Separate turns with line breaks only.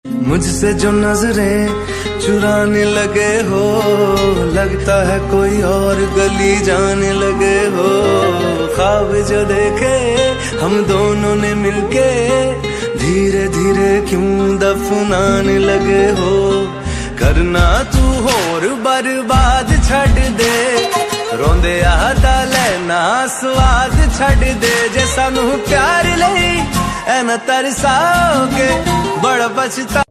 मुझसे जो नजरें चुराने लगे हो, लगता है कोई और गली जाने लगे हो। ख्वाब जो देखे हम दोनों ने मिलके, धीरे धीरे क्यों दफनाने लगे हो। करना तू होर बर्बाद छड़ दे, रोंदे आदा लेना स्वाद छड़ दे। जे सानू प्यार लई ऐ न तरसाओगे, बड़ा पछता